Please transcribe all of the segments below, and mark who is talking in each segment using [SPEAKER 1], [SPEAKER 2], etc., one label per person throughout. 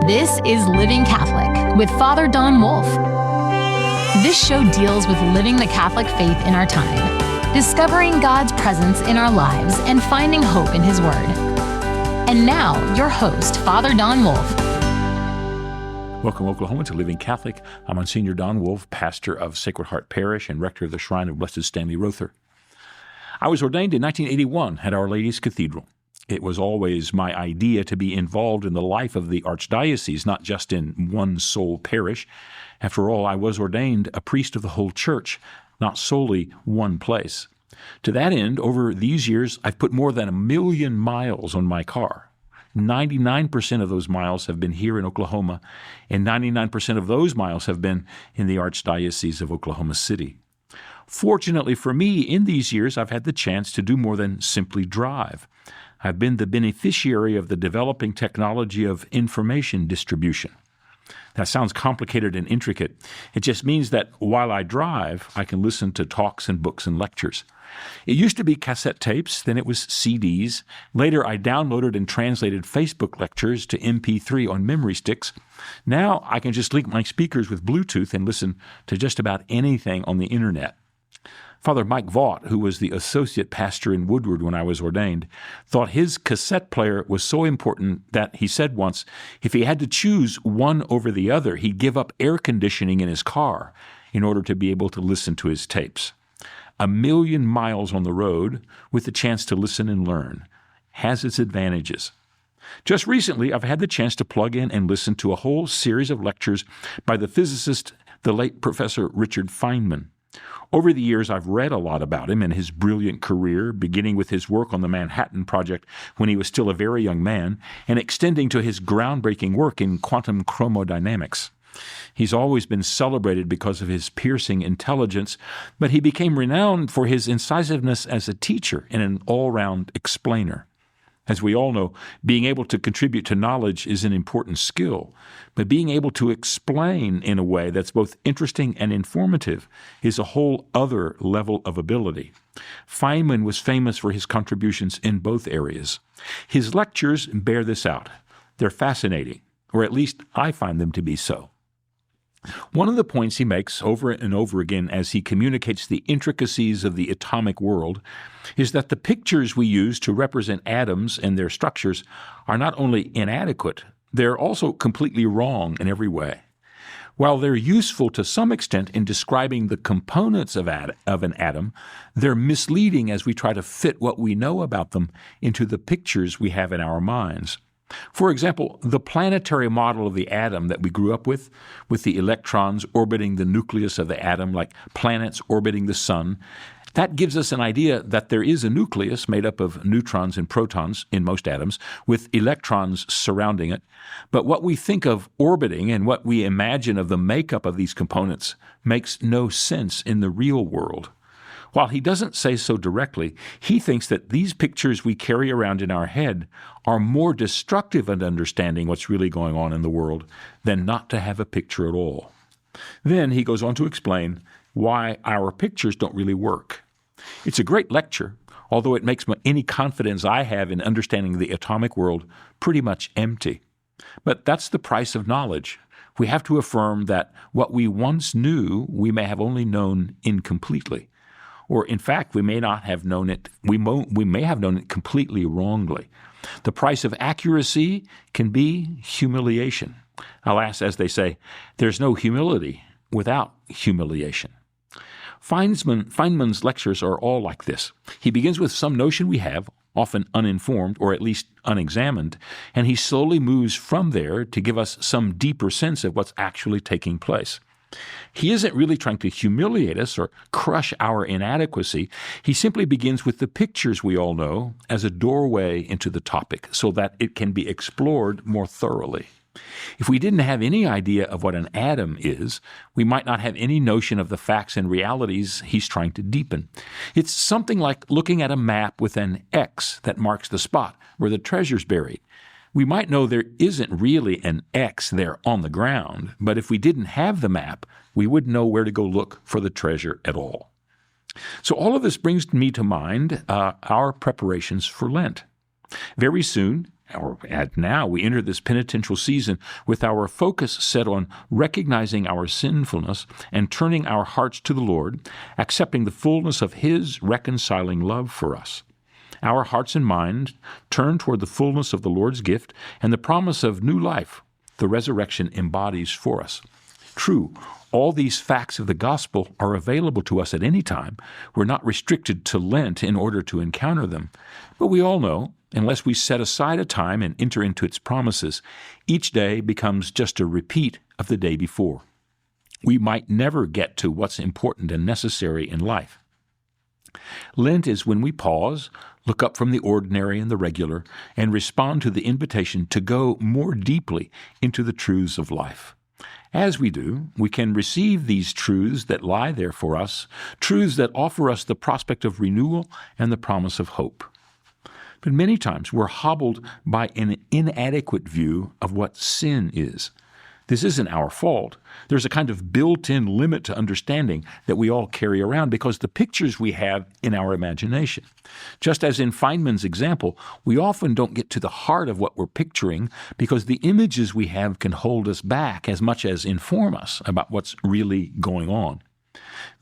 [SPEAKER 1] This is Living Catholic with Father Don Wolf. This show deals with living the Catholic faith in our time, discovering God's presence in our lives, and finding hope in His Word. And now, your host, Father Don Wolf.
[SPEAKER 2] Welcome, Oklahoma, to Living Catholic. I'm Monsignor Don Wolf, pastor of Sacred Heart Parish and rector of the Shrine of Blessed Stanley Rother. I was ordained in 1981 at Our Lady's Cathedral. It was always my idea to be involved in the life of the Archdiocese, not just in one sole parish. After all, I was ordained a priest of the whole church, not solely one place. To that end, over these years, I've put more than 1 million miles on my car. 99% of those miles have been here in Oklahoma, and 99% of those miles have been in the Archdiocese of Oklahoma City. Fortunately for me, in these years, I've had the chance to do more than simply drive. I've been the beneficiary of the developing technology of information distribution. That sounds complicated and intricate. It just means that while I drive, I can listen to talks and books and lectures. It used to be cassette tapes, then it was CDs. Later, I downloaded and translated Facebook lectures to MP3 on memory sticks. Now, I can just link my speakers with Bluetooth and listen to just about anything on the internet. Father Mike Vaught, who was the associate pastor in Woodward when I was ordained, thought his cassette player was so important that he said once, if he had to choose one over the other, he'd give up air conditioning in his car in order to be able to listen to his tapes. 1 million miles on the road with the chance to listen and learn has its advantages. Just recently, I've had the chance to plug in and listen to a whole series of lectures by the physicist, the late Professor Richard Feynman. Over the years, I've read a lot about him and his brilliant career, beginning with his work on the Manhattan Project when he was still a very young man, and extending to his groundbreaking work in quantum chromodynamics. He's always been celebrated because of his piercing intelligence, but he became renowned for his incisiveness as a teacher and an all-round explainer. As we all know, being able to contribute to knowledge is an important skill, but being able to explain in a way that's both interesting and informative is a whole other level of ability. Feynman was famous for his contributions in both areas. His lectures bear this out. They're fascinating, or at least I find them to be so. One of the points he makes over and over again as he communicates the intricacies of the atomic world is that the pictures we use to represent atoms and their structures are not only inadequate, they're also completely wrong in every way. While they're useful to some extent in describing the components of an atom, they're misleading as we try to fit what we know about them into the pictures we have in our minds. For example, the planetary model of the atom that we grew up with the electrons orbiting the nucleus of the atom like planets orbiting the sun, that gives us an idea that there is a nucleus made up of neutrons and protons in most atoms, with electrons surrounding it. But what we think of orbiting and what we imagine of the makeup of these components makes no sense in the real world. While he doesn't say so directly, he thinks that these pictures we carry around in our head are more destructive in understanding what's really going on in the world than not to have a picture at all. Then he goes on to explain why our pictures don't really work. It's a great lecture, although it makes any confidence I have in understanding the atomic world pretty much empty. But that's the price of knowledge. We have to affirm that what we once knew, we may have only known incompletely. Or, in fact, we may not have known it. We may have known it completely wrongly. The price of accuracy can be humiliation. Alas, as they say, there's no humility without humiliation. Feynman's lectures are all like this. He begins with some notion we have, often uninformed or at least unexamined, and he slowly moves from there to give us some deeper sense of what's actually taking place. He isn't really trying to humiliate us or crush our inadequacy. He simply begins with the pictures we all know as a doorway into the topic so that it can be explored more thoroughly. If we didn't have any idea of what an atom is, we might not have any notion of the facts and realities he's trying to deepen. It's something like looking at a map with an X that marks the spot where the treasure's buried. We might know there isn't really an X there on the ground, but if we didn't have the map, we wouldn't know where to go look for the treasure at all. So all of this brings me to mind our preparations for Lent. Very soon, now we enter this penitential season with our focus set on recognizing our sinfulness and turning our hearts to the Lord, accepting the fullness of His reconciling love for us. Our hearts and minds turn toward the fullness of the Lord's gift and the promise of new life the resurrection embodies for us. True, all these facts of the gospel are available to us at any time. We're not restricted to Lent in order to encounter them. But we all know, unless we set aside a time and enter into its promises, each day becomes just a repeat of the day before. We might never get to what's important and necessary in life. Lent is when we pause, look up from the ordinary and the regular, and respond to the invitation to go more deeply into the truths of life. As we do, we can receive these truths that lie there for us, truths that offer us the prospect of renewal and the promise of hope. But many times we're hobbled by an inadequate view of what sin is. This isn't our fault. There's a kind of built-in limit to understanding that we all carry around because the pictures we have in our imagination. Just as in Feynman's example, we often don't get to the heart of what we're picturing because the images we have can hold us back as much as inform us about what's really going on.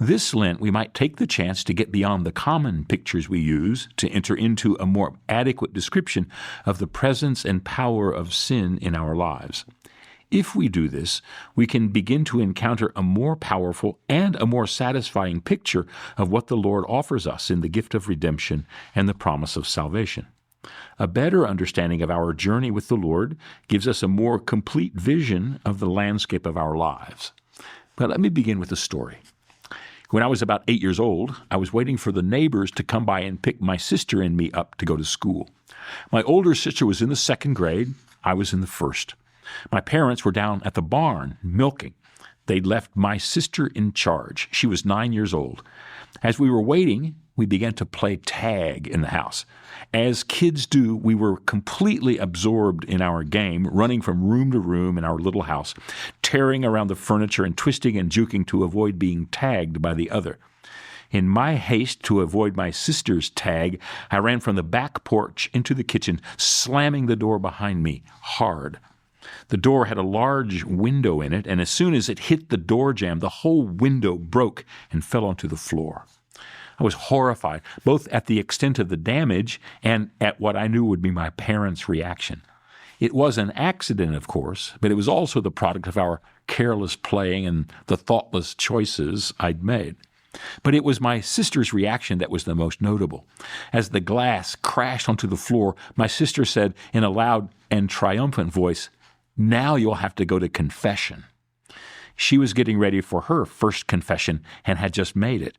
[SPEAKER 2] This Lent, we might take the chance to get beyond the common pictures we use to enter into a more adequate description of the presence and power of sin in our lives. If we do this, we can begin to encounter a more powerful and a more satisfying picture of what the Lord offers us in the gift of redemption and the promise of salvation. A better understanding of our journey with the Lord gives us a more complete vision of the landscape of our lives. But let me begin with a story. When I was about 8 years old, I was waiting for the neighbors to come by and pick my sister and me up to go to school. My older sister was in the 2nd grade. I was in the 1st. My parents were down at the barn milking. They'd left my sister in charge. She was 9 years old. As we were waiting, we began to play tag in the house. As kids do, we were completely absorbed in our game, running from room to room in our little house, tearing around the furniture and twisting and juking to avoid being tagged by the other. In my haste to avoid my sister's tag, I ran from the back porch into the kitchen, slamming the door behind me hard. The door had a large window in it, and as soon as it hit the door jamb, the whole window broke and fell onto the floor. I was horrified, both at the extent of the damage and at what I knew would be my parents' reaction. It was an accident, of course, but it was also the product of our careless playing and the thoughtless choices I'd made. But it was my sister's reaction that was the most notable. As the glass crashed onto the floor, my sister said in a loud and triumphant voice, "Now you'll have to go to confession." She was getting ready for her first confession and had just made it.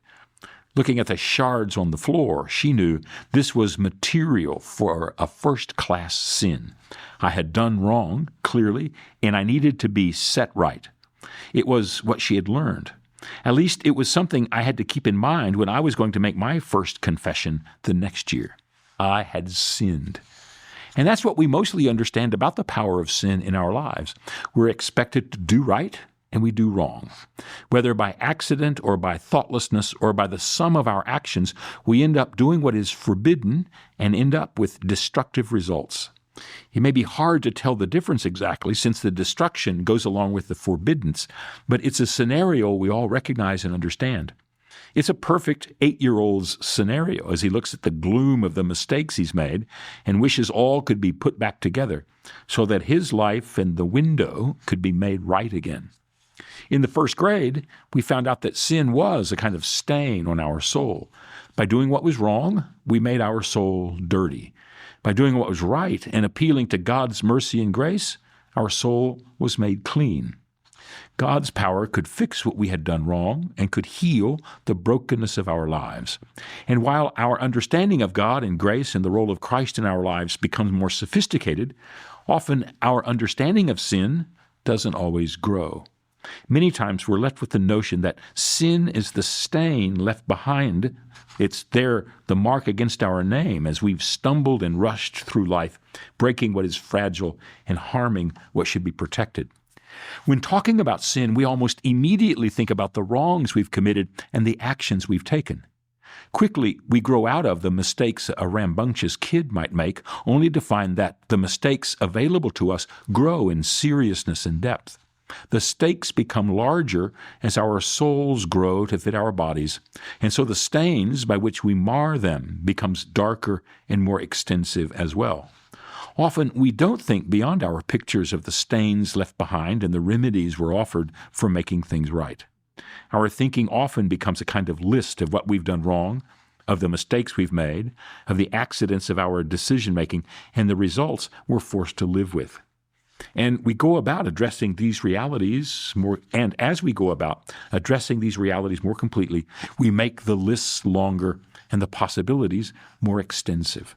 [SPEAKER 2] Looking at the shards on the floor, she knew this was material for a first-class sin. I had done wrong, clearly, and I needed to be set right. It was what she had learned. At least it was something I had to keep in mind when I was going to make my first confession the next year. I had sinned. And that's what we mostly understand about the power of sin in our lives. We're expected to do right, and we do wrong. Whether by accident or by thoughtlessness or by the sum of our actions, we end up doing what is forbidden and end up with destructive results. It may be hard to tell the difference exactly since the destruction goes along with the forbiddance, but it's a scenario we all recognize and understand. It's a perfect 8-year-old's scenario as he looks at the gloom of the mistakes he's made and wishes all could be put back together so that his life and the window could be made right again. In the 1st grade, we found out that sin was a kind of stain on our soul. By doing what was wrong, we made our soul dirty. By doing what was right and appealing to God's mercy and grace, our soul was made clean. God's power could fix what we had done wrong and could heal the brokenness of our lives. And while our understanding of God and grace and the role of Christ in our lives becomes more sophisticated, often our understanding of sin doesn't always grow. Many times we're left with the notion that sin is the stain left behind. It's there, the mark against our name, as we've stumbled and rushed through life, breaking what is fragile and harming what should be protected. When talking about sin, we almost immediately think about the wrongs we've committed and the actions we've taken. Quickly, we grow out of the mistakes a rambunctious kid might make, only to find that the mistakes available to us grow in seriousness and depth. The stakes become larger as our souls grow to fit our bodies, and so the stains by which we mar them becomes darker and more extensive as well. Often we don't think beyond our pictures of the stains left behind and the remedies we're offered for making things right. Our thinking often becomes a kind of list of what we've done wrong, of the mistakes we've made, of the accidents of our decision-making, and the results we're forced to live with. And we go about addressing these realities more, and as we go about addressing these realities more completely, we make the lists longer and the possibilities more extensive.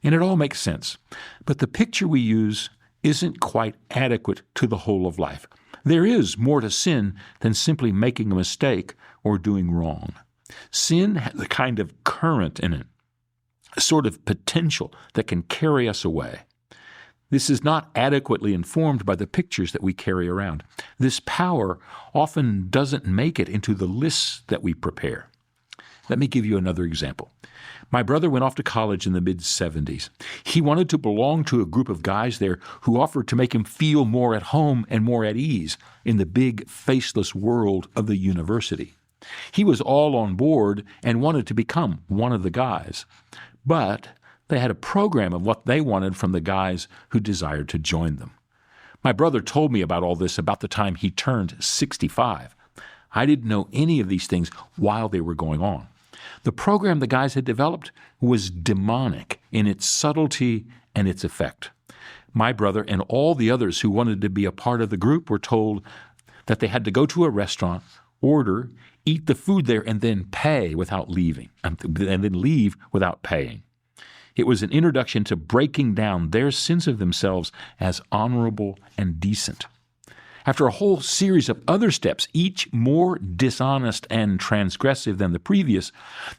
[SPEAKER 2] And it all makes sense. But the picture we use isn't quite adequate to the whole of life. There is more to sin than simply making a mistake or doing wrong. Sin has a kind of current in it, a sort of potential that can carry us away. This is not adequately informed by the pictures that we carry around. This power often doesn't make it into the lists that we prepare. Let me give you another example. My brother went off to college in the mid-70s. He wanted to belong to a group of guys there who offered to make him feel more at home and more at ease in the big, faceless world of the university. He was all on board and wanted to become one of the guys. But they had a program of what they wanted from the guys who desired to join them. My brother told me about all this about the time he turned 65. I didn't know any of these things while they were going on. The program the guys had developed was demonic in its subtlety and its effect. My brother and all the others who wanted to be a part of the group were told that they had to go to a restaurant, order, eat the food there, and then pay without leaving, and then leave without paying. It was an introduction to breaking down their sense of themselves as honorable and decent. After a whole series of other steps, each more dishonest and transgressive than the previous,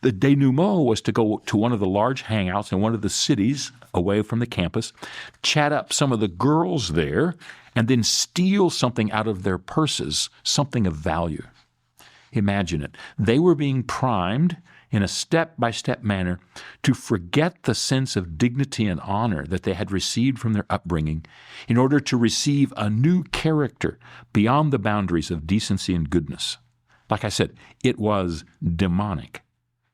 [SPEAKER 2] the denouement was to go to one of the large hangouts in one of the cities away from the campus, chat up some of the girls there, and then steal something out of their purses, something of value. Imagine it. They were being primed in a step-by-step manner to forget the sense of dignity and honor that they had received from their upbringing in order to receive a new character beyond the boundaries of decency and goodness. Like I said, it was demonic.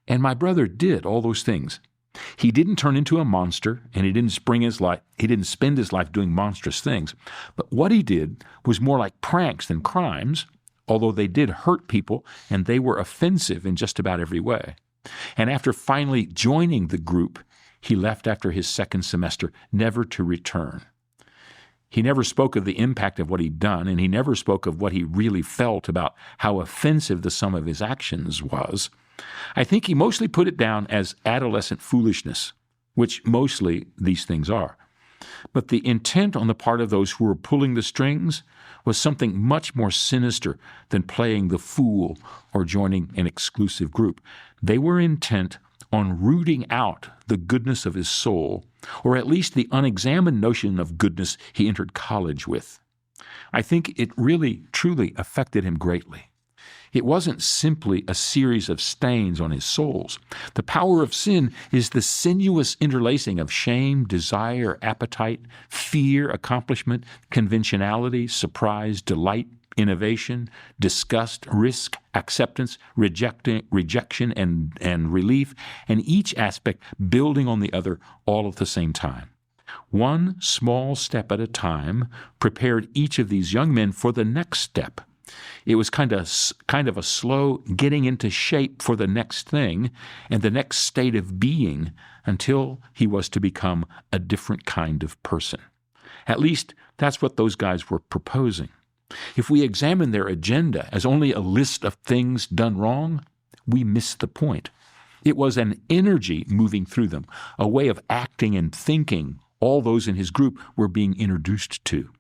[SPEAKER 2] And my brother did all those things. He didn't turn into a monster, and he didn't spend his life doing monstrous things. But what he did was more like pranks than crimes, although they did hurt people, and they were offensive in just about every way. And after finally joining the group, he left after his second semester, never to return. He never spoke of the impact of what he'd done, and he never spoke of what he really felt about how offensive the sum of his actions was. I think he mostly put it down as adolescent foolishness, which mostly these things are. But the intent on the part of those who were pulling the strings was something much more sinister than playing the fool or joining an exclusive group. They were intent on rooting out the goodness of his soul, or at least the unexamined notion of goodness he entered college with. I think it really, truly affected him greatly. It wasn't simply a series of stains on his souls. The power of sin is the sinuous interlacing of shame, desire, appetite, fear, accomplishment, conventionality, surprise, delight, innovation, disgust, risk, acceptance, rejection, and relief, and each aspect building on the other all at the same time. One small step at a time prepared each of these young men for the next step. It was kind of a slow getting into shape for the next thing and the next state of being until he was to become a different kind of person. At least that's what those guys were proposing. If we examine their agenda as only a list of things done wrong, we miss the point. It was an energy moving through them, a way of acting and thinking all those in his group were being introduced to.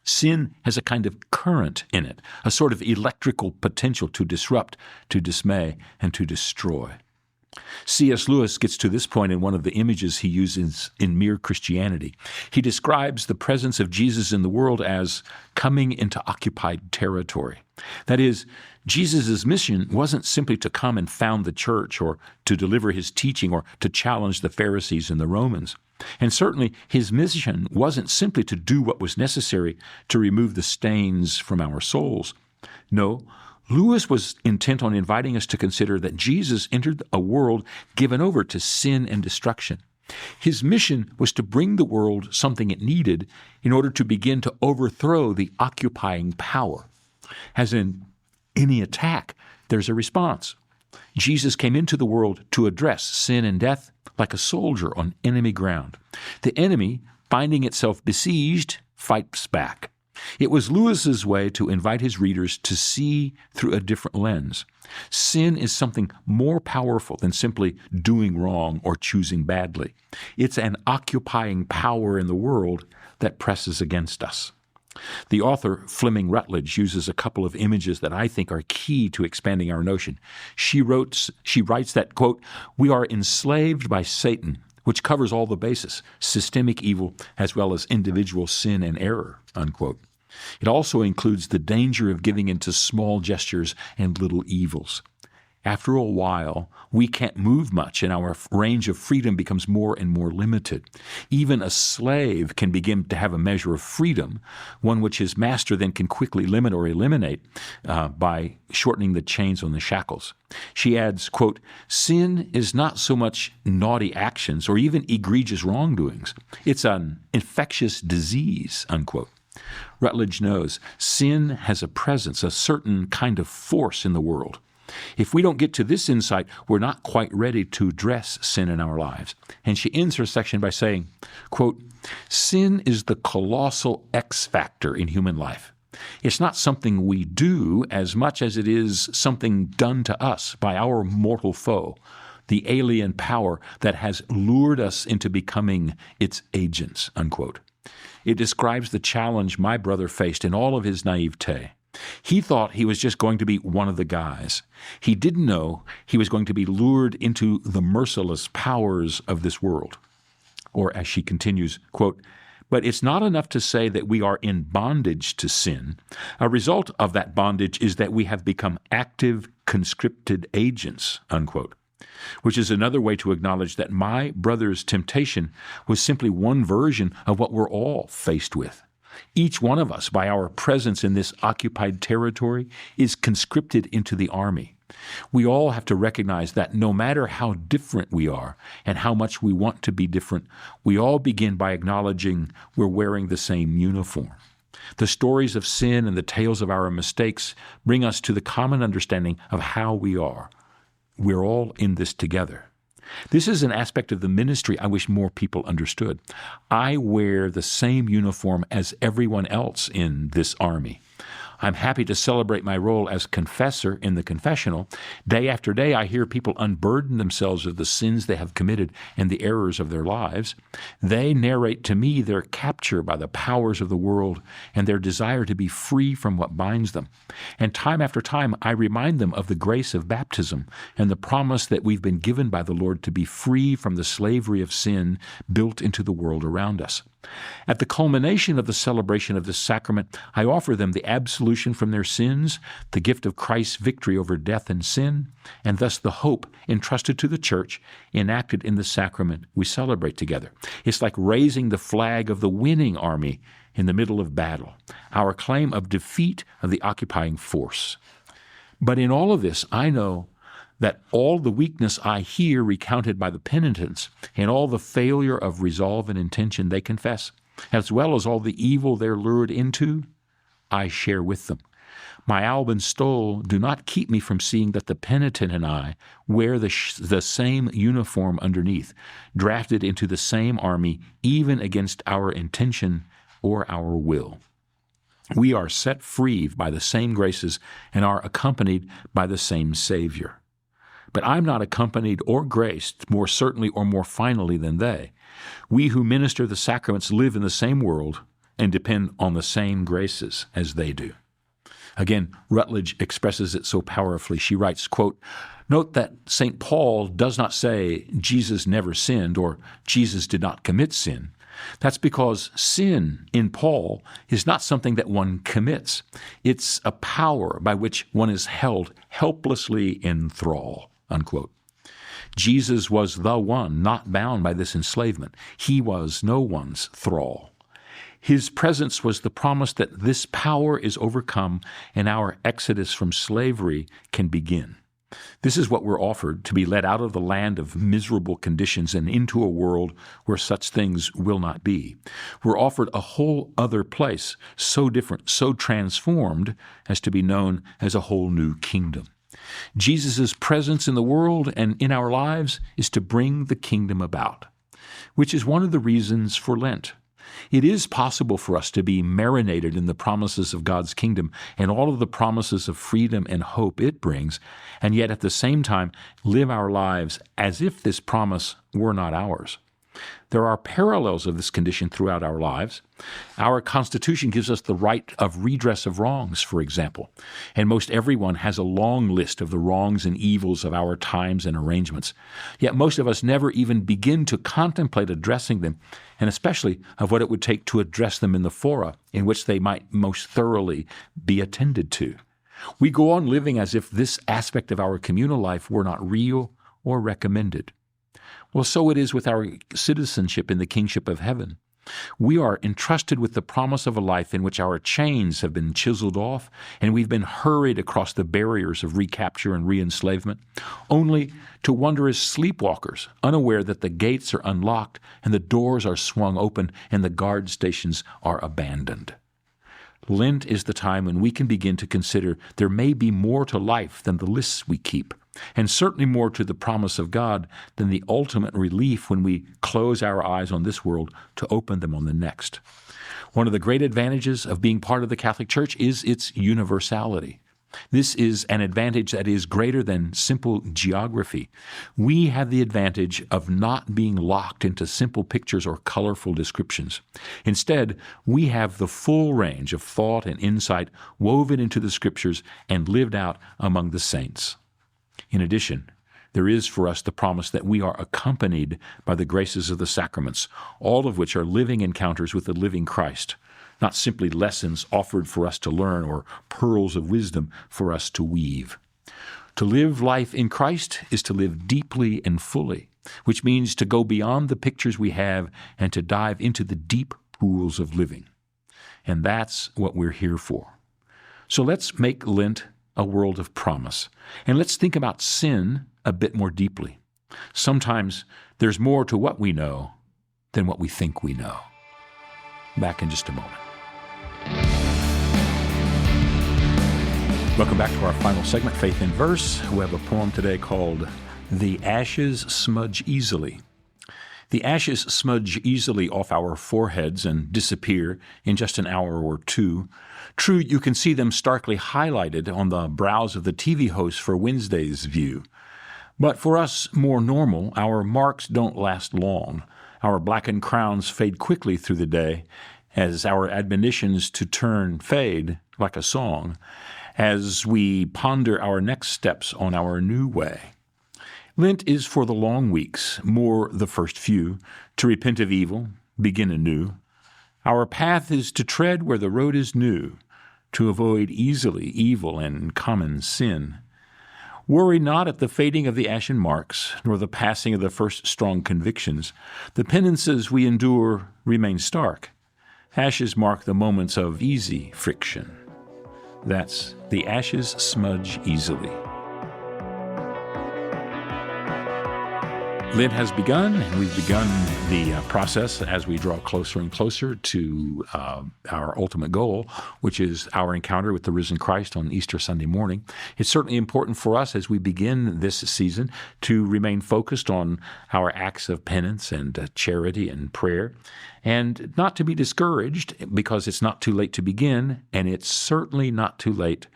[SPEAKER 2] Sin has a kind of current in it, a sort of electrical potential to disrupt, to dismay, and to destroy. C.S. Lewis gets to this point in one of the images he uses in Mere Christianity. He describes the presence of Jesus in the world as coming into occupied territory. That is, Jesus' mission wasn't simply to come and found the church or to deliver his teaching or to challenge the Pharisees and the Romans. And certainly his mission wasn't simply to do what was necessary to remove the stains from our souls. No, Lewis was intent on inviting us to consider that Jesus entered a world given over to sin and destruction. His mission was to bring the world something it needed in order to begin to overthrow the occupying power. As in any attack, there's a response. Jesus came into the world to address sin and death like a soldier on enemy ground. The enemy, finding itself besieged, fights back. It was Lewis's way to invite his readers to see through a different lens. Sin is something more powerful than simply doing wrong or choosing badly. It's an occupying power in the world that presses against us. The author, Fleming Rutledge, uses a couple of images that I think are key to expanding our notion. She writes that, quote, "We are enslaved by Satan, which covers all the bases, systemic evil as well as individual sin and error," unquote. It also includes the danger of giving into small gestures and little evils. After a while, we can't move much and our range of freedom becomes more and more limited. Even a slave can begin to have a measure of freedom, one which his master then can quickly limit or eliminate by shortening the chains on the shackles. She adds, quote, "Sin is not so much naughty actions or even egregious wrongdoings. It's an infectious disease," unquote. Rutledge knows sin has a presence, a certain kind of force in the world. If we don't get to this insight, we're not quite ready to address sin in our lives. And she ends her section by saying, quote, "Sin is the colossal X factor in human life. It's not something we do as much as it is something done to us by our mortal foe, the alien power that has lured us into becoming its agents," unquote. It describes the challenge my brother faced in all of his naivete. He thought he was just going to be one of the guys. He didn't know he was going to be lured into the merciless powers of this world. Or as she continues, quote, "But it's not enough to say that we are in bondage to sin. A result of that bondage is that we have become active, conscripted agents," unquote. Which is another way to acknowledge that my brother's temptation was simply one version of what we're all faced with. Each one of us, by our presence in this occupied territory, is conscripted into the army. We all have to recognize that no matter how different we are and how much we want to be different, we all begin by acknowledging we're wearing the same uniform. The stories of sin and the tales of our mistakes bring us to the common understanding of how we are. We're all in this together. This is an aspect of the ministry I wish more people understood. I wear the same uniform as everyone else in this army. I'm happy to celebrate my role as confessor in the confessional. Day after day, I hear people unburden themselves of the sins they have committed and the errors of their lives. They narrate to me their capture by the powers of the world and their desire to be free from what binds them. And time after time, I remind them of the grace of baptism and the promise that we've been given by the Lord to be free from the slavery of sin built into the world around us. At the culmination of the celebration of this sacrament, I offer them the absolution from their sins, the gift of Christ's victory over death and sin, and thus the hope entrusted to the church enacted in the sacrament we celebrate together. It's like raising the flag of the winning army in the middle of battle, our claim of defeat of the occupying force. But in all of this, I know that all the weakness I hear recounted by the penitents and all the failure of resolve and intention they confess, as well as all the evil they're lured into, I share with them. My alb and stole do not keep me from seeing that the penitent and I wear the same uniform underneath, drafted into the same army, even against our intention or our will. We are set free by the same graces and are accompanied by the same Savior. But I'm not accompanied or graced more certainly or more finally than they. We who minister the sacraments live in the same world and depend on the same graces as they do. Again, Rutledge expresses it so powerfully. She writes, quote, "Note that St. Paul does not say Jesus never sinned or Jesus did not commit sin. That's because sin in Paul is not something that one commits. It's a power by which one is held helplessly in thrall," unquote. Jesus was the one not bound by this enslavement. He was no one's thrall. His presence was the promise that this power is overcome and our exodus from slavery can begin. This is what we're offered, to be led out of the land of miserable conditions and into a world where such things will not be. We're offered a whole other place, so different, so transformed, as to be known as a whole new kingdom. Jesus' presence in the world and in our lives is to bring the kingdom about, which is one of the reasons for Lent. It is possible for us to be marinated in the promises of God's kingdom and all of the promises of freedom and hope it brings, and yet at the same time live our lives as if this promise were not ours. There are parallels of this condition throughout our lives. Our Constitution gives us the right of redress of wrongs, for example, and most everyone has a long list of the wrongs and evils of our times and arrangements. Yet most of us never even begin to contemplate addressing them, and especially of what it would take to address them in the fora in which they might most thoroughly be attended to. We go on living as if this aspect of our communal life were not real or recommended. Well, so it is with our citizenship in the kingship of heaven. We are entrusted with the promise of a life in which our chains have been chiseled off and we've been hurried across the barriers of recapture and re-enslavement, only to wander as sleepwalkers, unaware that the gates are unlocked and the doors are swung open and the guard stations are abandoned. Lent is the time when we can begin to consider there may be more to life than the lists we keep, and certainly more to the promise of God than the ultimate relief when we close our eyes on this world to open them on the next. One of the great advantages of being part of the Catholic Church is its universality. This is an advantage that is greater than simple geography. We have the advantage of not being locked into simple pictures or colorful descriptions. Instead, we have the full range of thought and insight woven into the Scriptures and lived out among the saints. In addition, there is for us the promise that we are accompanied by the graces of the sacraments, all of which are living encounters with the living Christ, not simply lessons offered for us to learn or pearls of wisdom for us to weave. To live life in Christ is to live deeply and fully, which means to go beyond the pictures we have and to dive into the deep pools of living. And that's what we're here for. So let's make Lent a world of promise, and let's think about sin a bit more deeply. Sometimes there's more to what we know than what we think we know. Back in just a moment. Welcome back to our final segment, Faith in Verse. We have a poem today called "The Ashes Smudge Easily." The ashes smudge easily off our foreheads and disappear in just an hour or two. True, you can see them starkly highlighted on the brows of the TV host for Wednesday's View. But for us more normal, our marks don't last long. Our blackened crowns fade quickly through the day, as our admonitions to turn fade like a song, as we ponder our next steps on our new way. Lent is for the long weeks, more the first few, to repent of evil, begin anew. Our path is to tread where the road is new, to avoid easily evil and common sin. Worry not at the fading of the ashen marks, nor the passing of the first strong convictions. The penances we endure remain stark. Ashes mark the moments of easy friction. That's "The Ashes Smudge Easily." Lent has begun, and we've begun the process as we draw closer and closer to our ultimate goal, which is our encounter with the risen Christ on Easter Sunday morning. It's certainly important for us as we begin this season to remain focused on our acts of penance and charity and prayer, and not to be discouraged because it's not too late to begin, and it's certainly not too late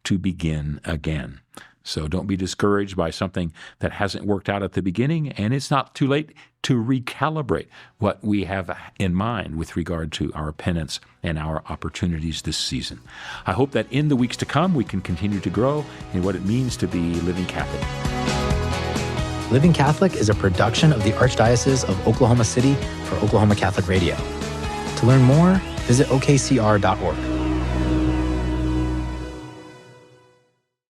[SPEAKER 2] to begin again. So don't be discouraged by something that hasn't worked out at the beginning, and it's not too late to recalibrate what we have in mind with regard to our penance and our opportunities this season. I hope that in the weeks to come, we can continue to grow in what it means to be living Catholic.
[SPEAKER 3] Living Catholic is a production of the Archdiocese of Oklahoma City for Oklahoma Catholic Radio. To learn more, visit okcr.org.